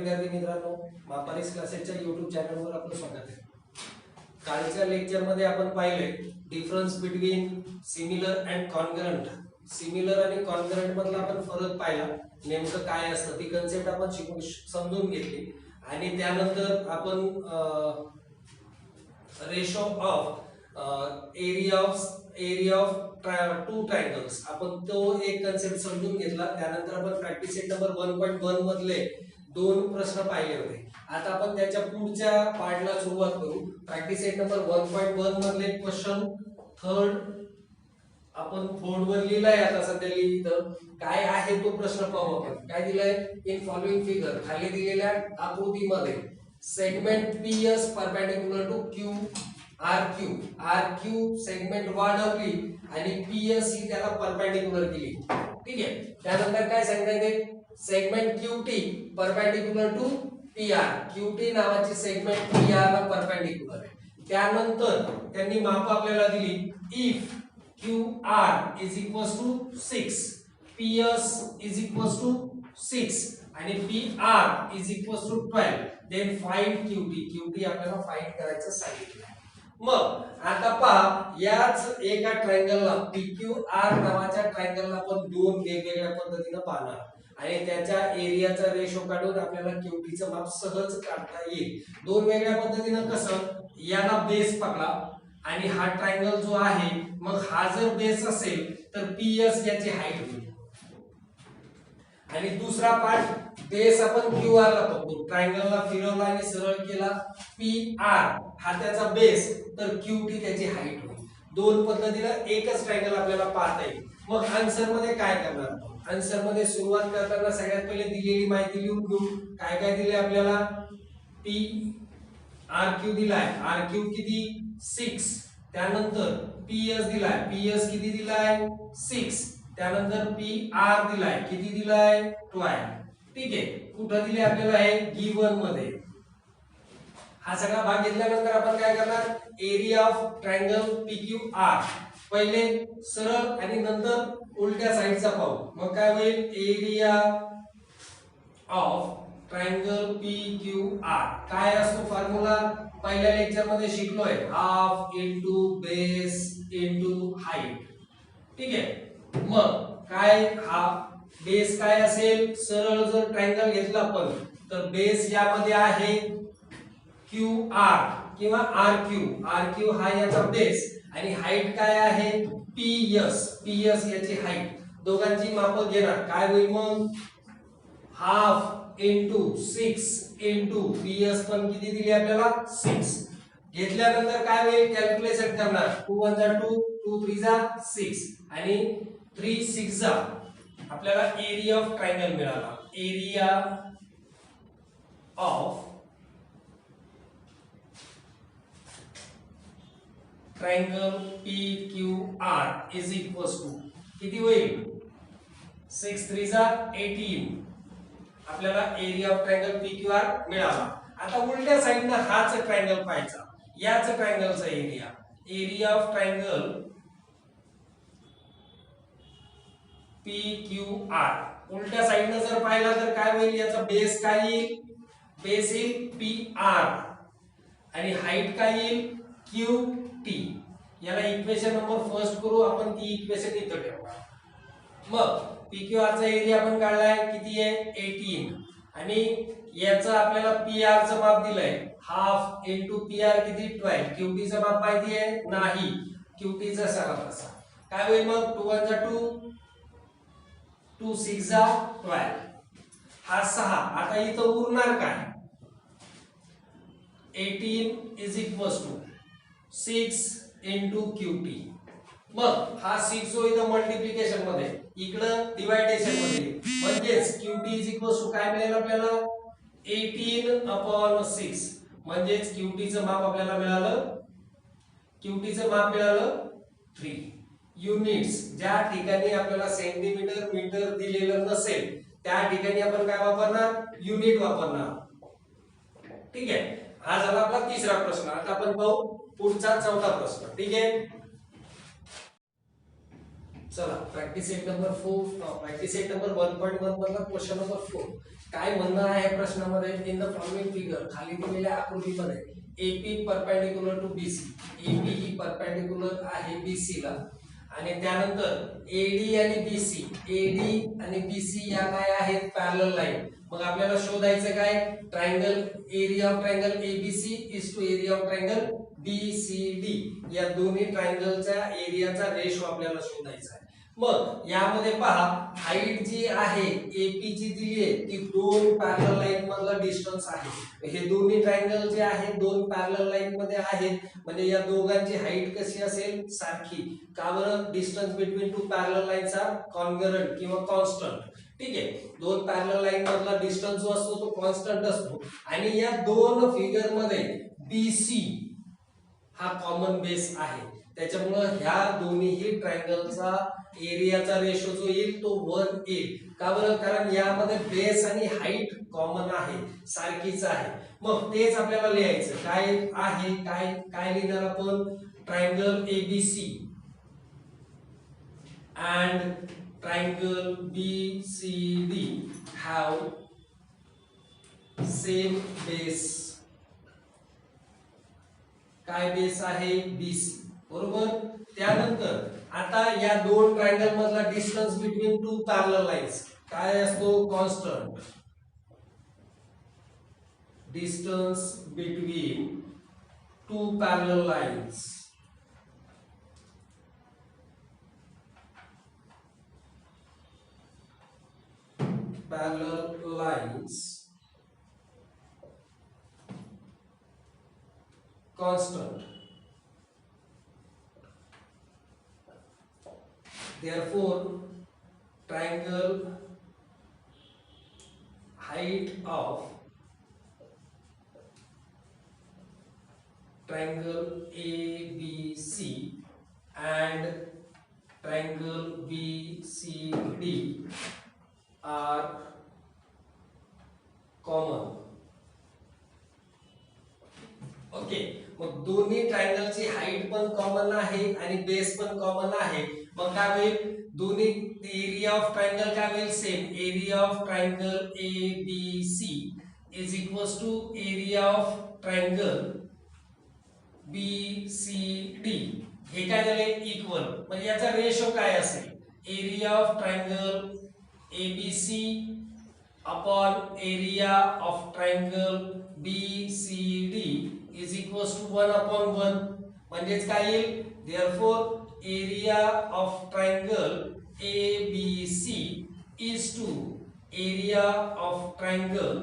विद्यार्थी मित्रांनो, मापारीस क्लासेसच्या YouTube चॅनलवर आपलं स्वागत आहे. कालच्या लेक्चर मध्ये आपण पाहिले difference between similar and concurrent. Similar आणि कॉन्करंट मधला आपण फरक पाहिला, नेमकं काय असतं ती कन्सेप्ट आपण समजून घेतली आणि त्यानंतर आपण ratio of area of two triangles आपण तो एक कन्सेप्ट समजून घेतला. त्यानंतर आपण प्रॅक्टिस सेट नंबर 1.1 मधले दोन प्रश्न पाहिले होते. आता आपण त्याच्या पुढच्या पार्टला सुरुवात करू. प्रॅक्टिस सेट नंबर 1.1 मधले क्वेश्चन थर्ड आपण बोर्डवर लिहिलाय. आता सध्या इथं काय आहे तो प्रश्न पाहू आपण. काय दिलंय, इन फॉलोइंग फिगर खाली दिलेल्या आकृतीमध्ये segment PS perpendicular to Q R Q segment वाढवली आणि पीएस ही त्याला परपेंडिक्युलर केली. ठीक आहे. त्यानंतर काय सांगितले, segment QT perpendicular to PR. QT नावाची सेगमेंट पीआर ला परपेंडिक्युलर आहे. त्यानंतर त्यांनी माप आपल्याला दिली, if QR is equals to 6, PS is equals to 6 आणि PR is equals to 12, then find QT. QT आपल्याला फाइंड करायचं सांगितलं आहे. मग आता पहा, याच एका ट्रायंगलला PQR नावाच्या ट्रायंगलला आपण दोन वेगवेगळ्या पद्धतीने पाहणार आणि त्याच्या एरियाचा रेशो काढून आपल्याला QT माप सहज काढता येईल. दोन वेगळ्या पद्धतीने कसं, याला बेस पकडा आणि हा ट्रायंगल जो आहे, मग हा जर बेस असेल तर पीएस याची हाईट होईल आणि दुसरा पार्ट बेस आपण क्यूआर ला पकडू. ट्रायंगलला फिरवला आणि सरळ केला, पीआर हा त्याचा बेस तर क्यूटी त्याची हाईट होईल. दोन पद्धतीने एकच ट्रायंगल आपल्याला पाहता येईल. मग आन्सर मध्ये काय करणार, आन्सर मध्ये सुरुवात करताना सगळ्यात पहिले दिलेली माहिती लिहून घेऊ. काय काय दिले आपल्याला, पी आर क्यू दिलाय, आर क्यू किती 6. त्यानंतर पीएस दिलाय, पीएस किती दिलाय 6. त्यानंतर पीआर दिलाय, किती दिलाय 12. ठीक आहे. कुठं दिले आपल्याला हे, गिवन मध्ये. हा सगळा भाग घेतल्यानंतर आपण काय करणार, एरिया ऑफ ट्रायंगल पीक्यूआर पहिले सरळ आणि नंतर उलट्या साइडचा पाहू. मग काय होईल, एरिया ऑफ ट्रायंगल PQR काय असतो फॉर्म्युला, पहिल्या लेक्चर मध्ये शिकलोय, half into base into height. ठीक आहे. मग काय, हा बेस काय असेल, सरळ जर ट्रायंगल घेतला आपण तर बेस यामध्ये आहे QR किंवा RQ हा याचा बेस आणि हाईट काय आहे PS याची हाईट. दोघांची माप घेणार. काय होईल मग, हाफ इनटू 6 इनटू पीएस पण किती दिली आपल्याला 6. घेतल्यानंतर काय होईल, कॅल्क्युलेशन करणार. 2 1 जा 2, 2 3 जा 6 आणि 3 6 जा आपल्याला एरिया ऑफ ट्रायंगल मिळाला. Area of triangle PQR is equals to किती होईल, 6 3 जा 18. आपल्याला एरिया ऑफ ट्रायंगल PQR मिळाला. आता उलट्या साइडने हाच ट्रायंगल पाहायचा, याच ट्रायंगलचा एरिया ऑफ ट्रायंगल PQR उलट्या साइडने जर पाहिला तर काय होईल, याचा बेस काय येईल, बेस येईल PR आणि हाईट काय येईल QT. याला इक्वेशन नंबर फर्स्ट करू आपण, ती इक्वेशन इथं ठेवू. मग PQR चा एरिया आपण काढलाय, किती आहे 18 आणि याचं आपल्याला PR चं माप दिलंय, हाफ इनटू PR किती 12. QT चं माप माहिती आहे नाही, QT चा सगळा तसा. काय होईल मग, 2 1 जा 2, 2 6 जा 12, हा 6. आता इथं उरणार काय, 18 is equals to 6 into QT. मग हा 6 जो इथं मल्टिप्लिकेशन मध्ये, इकडं डिवायडेशन मध्ये, म्हणजेच QT इज इक्वल्स टू काय मिळेल आपल्याला 18/6. म्हणजेच QT चं माप आपल्याला मिळालं, QT चं माप मिळालं 3 युनिट्स. ज्या ठिकाणी आपल्याला सेंटीमीटर मीटर दिलेलं नसेल त्या ठिकाणी आपण काय वापरणार, युनिट वापरणार. ठीक आहे. हा झाला आपला तिसरा प्रश्न. आता आपण पाहू पुढचा चौथा प्रश्न. ठीक आहे. चला practice set number 4 practice set number 1.1 मधला क्वेश्चन नंबर 4 काय म्हणणं आहे प्रश्नामध्ये इन द फॉलोइंग फिगर खाली दिलेल्या आकृतीमध्ये AP perpendicular to BC AP ही परपेंडिक्युलर आहे बीसी ला आणि त्यानंतर एडी आणि बीसी एडी आणि बीसी या काय आहेत पॅरलल लाईन मग आपल्याला शोधायचं काय triangle area of triangle ABC is to area of triangle BCD या दोन्ही ट्रायंगलच्या एरियाचा रेशो आपल्याला शोधायचा आहे मग यामध्ये पहा हाईट जी आहे एपी जी दिली आहे ती दोन पॅरलल लाईन मधला डिस्टन्स आहे हे दोन्ही ट्रायंगल जे आहेत दोन पॅरलल लाईन मध्ये आहेत म्हणजे या दोघांची हाईट कशी असेल सारखी का बरं distance between two parallel lines are congruent किंवा कॉन्स्टंट ठीक आहे दोन पॅरलल लाईन मधला डिस्टन्स जो असतो तो कॉन्स्टंट असतो आणि या दोन फिगर मध्ये बीसी हा कॉमन बेस आहे त्याच्यामुळे ह्या दोन्हीही ट्रायंगलचा एरियाचा रेशो जो येईल तो 1 येईल का बरं कारण यामध्ये बेस आणि हाईट कॉमन आहे सारखीच आहे मग तेच आपल्याला लिहायचं काय आहे काय काय लिहिणार आपण triangle ABC and triangle BCD have same base काय बेस आहे BC बरोबर त्यानंतर आता या दोन ट्रायंगल मधला distance between two parallel lines काय असतो constant distance between two parallel lines parallel lines constant therefore triangle height of triangle ABC and triangle BCD are common okay मग दोन्ही ट्रायंगलची हाईट पण कॉमन आहे आणि बेस पण कॉमन आहे मग काय होईल दोन्ही एरिया ऑफ ट्रायंगल काय होईल same area of triangle ABC is equals to area of triangle BCD हे काय झाले इक्वल म्हणजे याचा रेशो काय असेल area of triangle ABC upon area of triangle BCD is equals to 1 upon 1 म्हणजेच काय येईल therefore area of triangle ABC is to area of triangle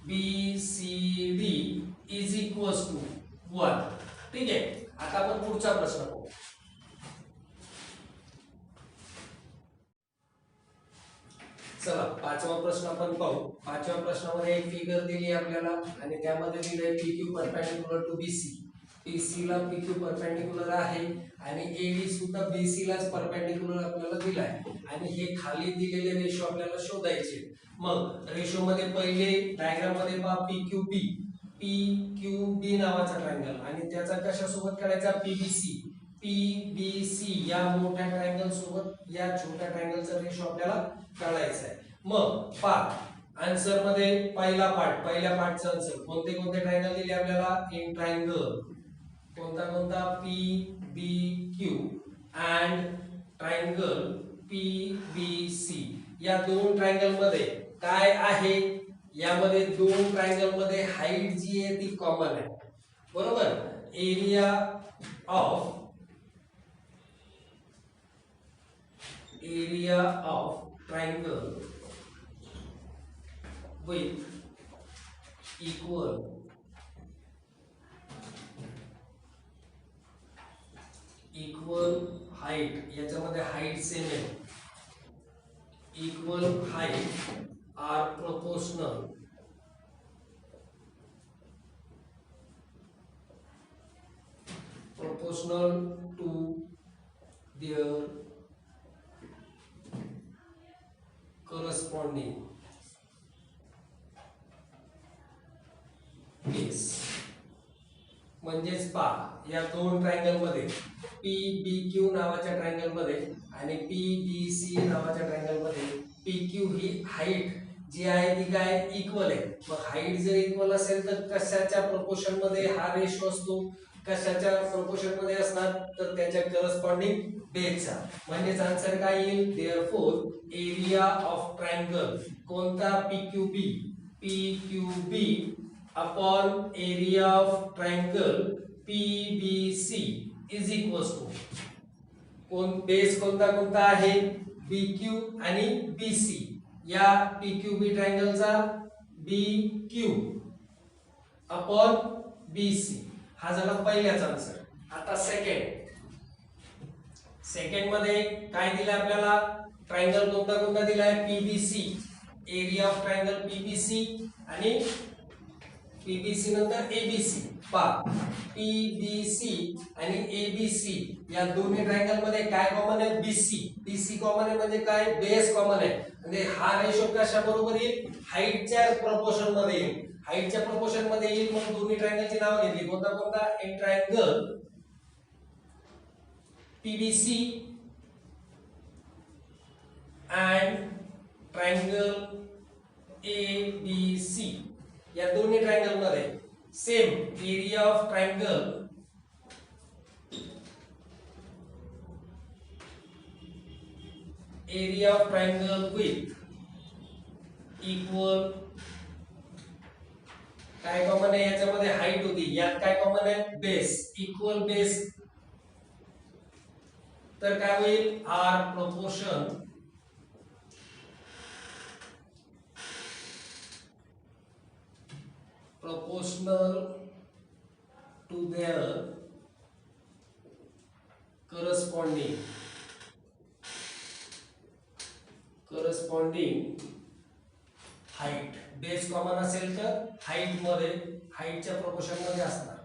BCD is equals to 1 ठीक आहे आता आपण पुढचा प्रश्न पाहू चला पाचवा प्रश्न आपण पाहू पाचव्या प्रश्नामध्ये एक फिगर दिली आपल्याला आणि त्यामध्ये दिले PQ perpendicular to BC BC ला PQ परपेंडिक्युलर आहे आणि AD सुद्धा BC लाच परपेंडिक्युलर आपल्याला दिला आहे आणि हे खाली दिलेले रेशो आपल्याला शोधायचे मग रेशो मध्ये पहिले डायग्राम मध्ये पहा PQB नावाचा ट्रायंगल आणि त्याचा कशासोबत काढायचा PBC या मोठ्या ट्रायंगल सोबत या छोट्या ट्रायंगलचा रेशो आपल्याला काढायचा आहे मग पहा आन्सर मध्ये पहिल्या पार्टचा आन्सर कोणते कोणते ट्रायंगल दिले आपल्याला इन ट्रायंगल कोणता PBQ अँड ट्रायंगल PBC या दोन ट्रायंगल मध्ये काय आहे यामध्ये दोन ट्रायंगल मध्ये हाईट जी आहे ती कॉमन आहे बरोबर area of triangle with equal height याच्यामध्ये हाईट सेम आहे equal height are proportional to their corresponding base म्हणजेच पहा या दोन ट्रायंगल मध्ये PBQ नावाच्या ट्रायंगल मध्ये आणि PBC नावाच्या ट्रायंगल मध्ये PQ ही हाईट जी आहे ती काय इक्वल आहे. मग हाईट जर इक्वल असेल तर कशाच्या प्रोपोर्शन मध्ये हा रेशो असतो, कशाच्या प्रोपोर्शन मध्ये असणार तर त्याच्या करस्पॉन्डिंग बेसचा. म्हणजे आन्सर काय येईल, देअरफॉर एरिया ऑफ ट्रायंगल कोणता PQB upon area of triangle PBC is equals to कोण बेस कोणता कोणता आहे BQ आणि BC. या PQB ट्रायंगलचा BQ अपॉन BC हा झाला पहिल्याचा आन्सर. आता सेकंड मध्ये काय दिलं आपल्याला, ट्रायंगल कोणता कोणता दिलाय PBC, area of triangle PBC आणि PBC नंतर ABC. PBC आणि ABC या दोन्ही ट्रायंगल मध्ये काय कॉमन आहे, BC कॉमन आहे म्हणजे काय बेस कॉमन आहे. म्हणजे हा रेशो कशा बरोबर येईल, हाईटच्या प्रोपोर्शन मध्ये येईल. हाईटच्या प्रोपोर्शन मध्ये येईल. मग दोन्ही ट्रायंगलची नाव घेतली कोणता कोणता, in triangle PBC and triangle ABC या दोन्ही ट्रायंगल मध्ये same area of triangle with equal काय कॉमन आहे, याच्यामध्ये हाईट होती, यात काय कॉमन आहे बेस, इक्वल बेस. तर काय होईल, are proportional to their corresponding height. Base common असेल तर हाईट मध्ये हाईटच्या प्रोपोर्शन मध्ये असणार.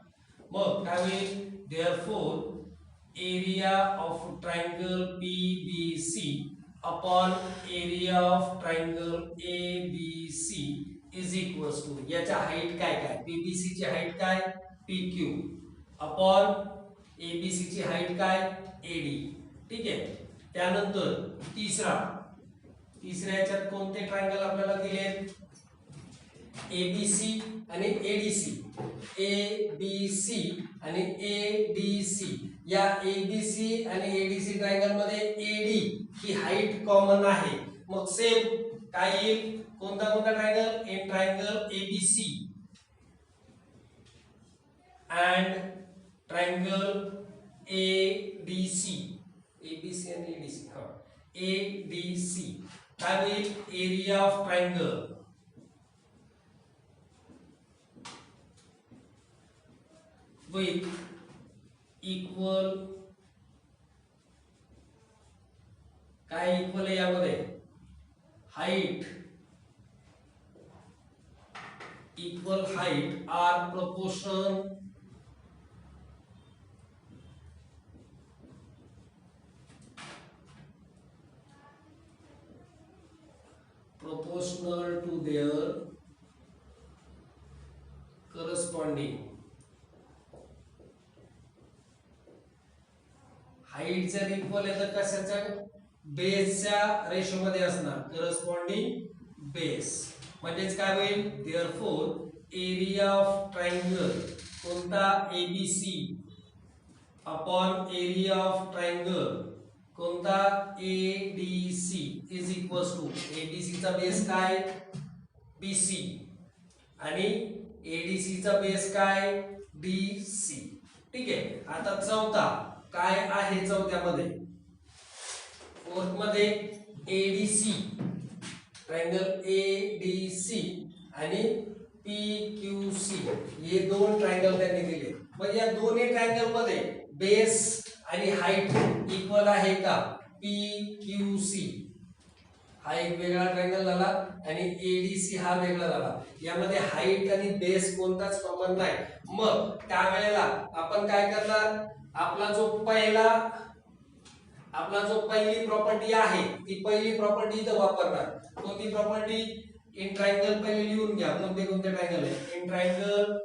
मग काय होईल, therefore area of triangle PBC upon area of triangle ABC is equals to याच्या हाईट काय काय, PBC ची हाईट काय PQ अपॉन ABC ची हाईट काय AD. ठीक आहे. त्यानंतर तिसऱ्या याच्यात कोणते ट्रायंगल आपल्याला दिलेत, ABC आणि ADC. ABC आणि ADC या ABC आणि ADC ट्रायंगल मध्ये AD ही हाईट कॉमन आहे. मग सेम काय येईल, कोणता कोणता triangle, in triangle ABC and triangle ADC. ABC आणि ADC हा ADC काय होईल, area of triangle with equal काय इक्वल आहे यामध्ये height, equal height are proportional to their corresponding. Height जर इक्वल आहे तर कशाच्या बेसच्या रेशो मध्ये असणार, करस्पॉन्डिंग बेस. म्हणजेच काय होईल, देअरफॉर एरिया ऑफ ट्रायंगल कोणता ABC upon area of triangle कोणता ADC is equals to ABC चा बेस काय BC आणि ADC चा बेस काय DC. ठीक आहे. आता चौथा काय आहे, चौथ्यामध्ये फोर्थ मध्ये ADC ट्रायंगल ADC आणि PQC हे दोन ट्रायंगल त्यांनी दिले. म्हणजे या दोन्ही ट्रायंगल मध्ये बेस आणि हाईट इक्वल आहे का, PQC हा एक वेगळा ट्रायंगल झाला आणि ADC हा वेगळा झाला. यामध्ये हाईट आणि बेस कोणताच कॉमन नाही. मग त्यावेळेला आपण काय करणार, आपला जो पहिली प्रॉपर्टी आहे ती पहिली प्रॉपर्टी इथं वापरणार. कोणती प्रॉपर्टी, इन ट्रायंगल पहिले लिहून घ्या कोणते कोणते ट्रायंगल आहे. In triangle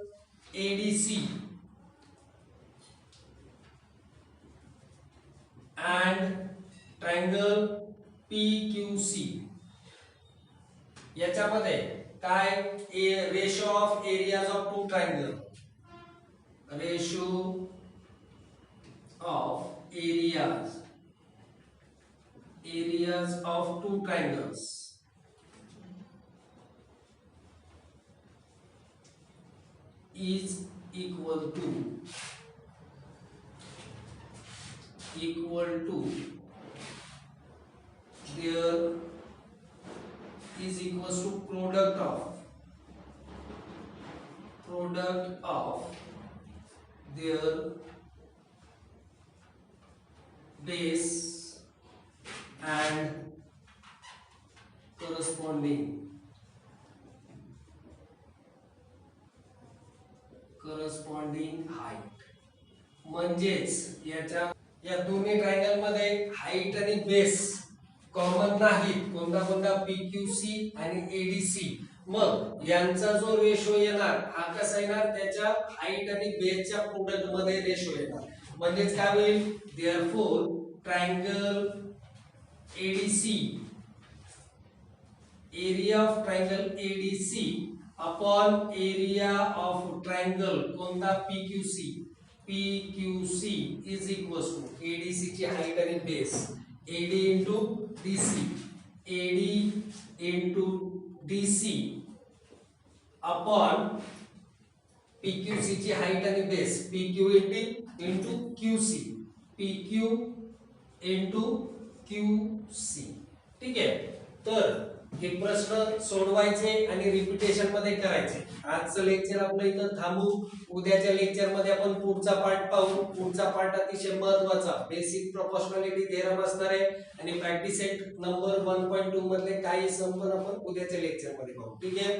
ADC and triangle PQC याच्यामध्ये काय ratio of areas of two triangle ratio of areas of two triangles is equal to there is equals to product of their base and corresponding height म्हणजेच या दोन्ही triangle मध्ये height आणि base common नाहीत कोणता कोणता PQC आणि ADC मग यांचा जो रेशो येणार हा कसा येणार त्याच्या हाईट आणि बेसच्या प्रोडक्ट मध्ये रेशो येणार म्हणजेच काय होईल therefore triangle ADC area of triangle ADC upon area of triangle कोणता PQC is equals to ADC ची हाईट आणि base AD into DC upon PQC ची हाईट आणि base PQ into PQ into QC ठीक आहे तर हे प्रश्न सोडवायचे आणि रिपिटेशन मध्ये करायचे आजचं लेक्चर आपलं इथं थांबू उद्याच्या लेक्चर मध्ये आपण पुढचा पार्ट पाहू पुढचा पार्ट अतिशय महत्त्वाचा बेसिक प्रोपोर्शनॅलिटी थेरम असणार आहे आणि प्रॅक्टिस सेट नंबर 1.2 मधले काही संपन्न आपण उद्याच्या लेक्चर मध्ये पाहू ठीक आहे